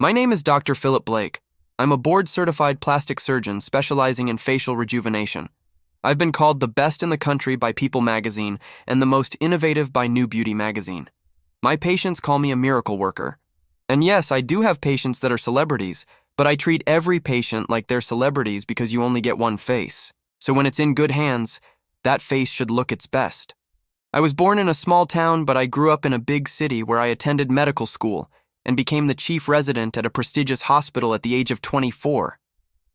My name is Dr. Philip Blake. I'm a board-certified plastic surgeon specializing in facial rejuvenation. I've been called the best in the country by People magazine and the most innovative by New Beauty magazine. My patients call me a miracle worker. And yes, I do have patients that are celebrities, but I treat every patient like they're celebrities because you only get one face. So when it's in good hands, that face should look its best. I was born in a small town, but I grew up in a big city where I attended medical school and became the chief resident at a prestigious hospital at the age of 24.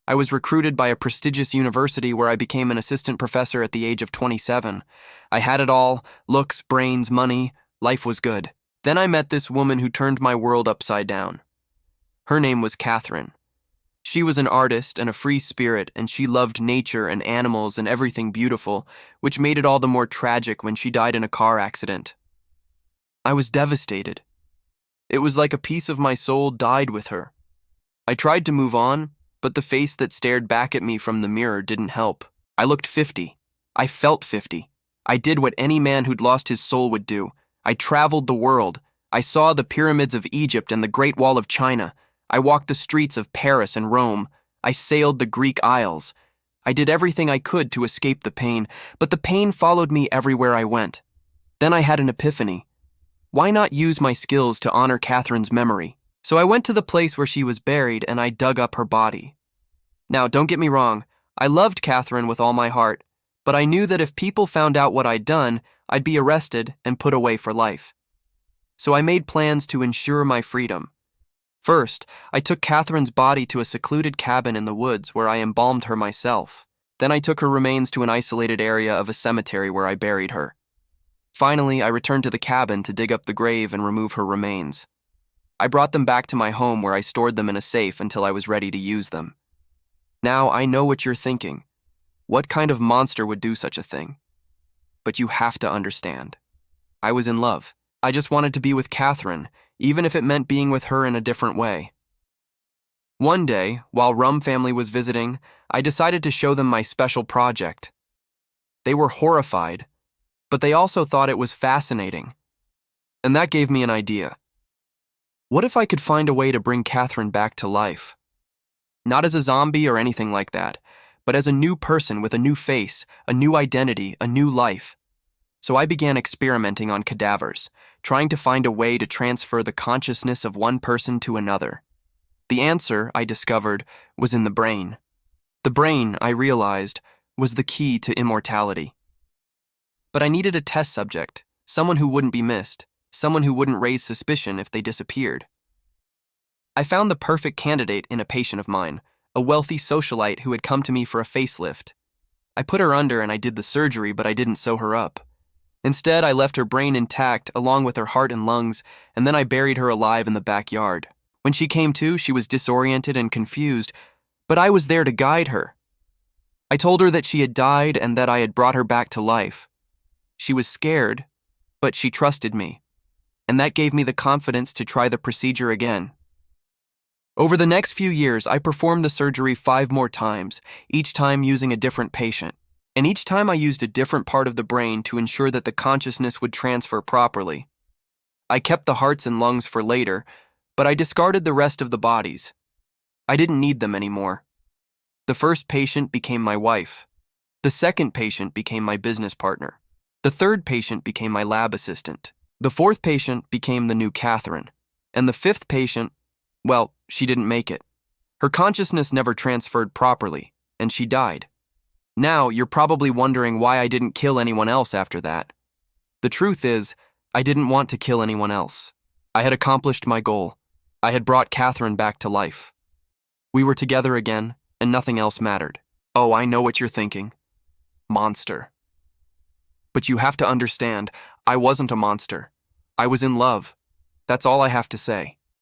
I was recruited by a prestigious university where I became an assistant professor at the age of 27. I had it all: looks, brains, money. Life was good. Then I met this woman who turned my world upside down. Her name was Catherine. She was an artist and a free spirit, and she loved nature and animals and everything beautiful, which made it all the more tragic when she died in a car accident. I was devastated. It was like a piece of my soul died with her. I tried to move on, but the face that stared back at me from the mirror didn't help. I looked 50. I felt 50. I did what any man who'd lost his soul would do. I traveled the world. I saw the pyramids of Egypt and the Great Wall of China. I walked the streets of Paris and Rome. I sailed the Greek Isles. I did everything I could to escape the pain, but the pain followed me everywhere I went. Then I had an epiphany. Why not use my skills to honor Catherine's memory? So I went to the place where she was buried and I dug up her body. Now, don't get me wrong, I loved Catherine with all my heart, but I knew that if people found out what I'd done, I'd be arrested and put away for life. So I made plans to ensure my freedom. First, I took Catherine's body to a secluded cabin in the woods where I embalmed her myself. Then I took her remains to an isolated area of a cemetery where I buried her. Finally, I returned to the cabin to dig up the grave and remove her remains. I brought them back to my home where I stored them in a safe until I was ready to use them. Now I know what you're thinking. What kind of monster would do such a thing? But you have to understand. I was in love. I just wanted to be with Catherine, even if it meant being with her in a different way. One day, while Rum family was visiting, I decided to show them my special project. They were horrified, but they also thought it was fascinating. And that gave me an idea. What if I could find a way to bring Catherine back to life? Not as a zombie or anything like that, but as a new person with a new face, a new identity, a new life. So I began experimenting on cadavers, trying to find a way to transfer the consciousness of one person to another. The answer, I discovered, was in the brain. The brain, I realized, was the key to immortality. But I needed a test subject, someone who wouldn't be missed, someone who wouldn't raise suspicion if they disappeared. I found the perfect candidate in a patient of mine, a wealthy socialite who had come to me for a facelift. I put her under and I did the surgery, but I didn't sew her up. Instead, I left her brain intact along with her heart and lungs, and then I buried her alive in the backyard. When she came to, she was disoriented and confused, but I was there to guide her. I told her that she had died and that I had brought her back to life. She was scared, but she trusted me, and that gave me the confidence to try the procedure again. Over the next few years, I performed the surgery 5 more times, each time using a different patient. And each time I used a different part of the brain to ensure that the consciousness would transfer properly. I kept the hearts and lungs for later, but I discarded the rest of the bodies. I didn't need them anymore. The first patient became my wife. The second patient became my business partner. The third patient became my lab assistant. The fourth patient became the new Catherine. And the fifth patient, well, she didn't make it. Her consciousness never transferred properly, and she died. Now, you're probably wondering why I didn't kill anyone else after that. The truth is, I didn't want to kill anyone else. I had accomplished my goal. I had brought Catherine back to life. We were together again, and nothing else mattered. Oh, I know what you're thinking. Monster. But you have to understand, I wasn't a monster. I was in love. That's all I have to say.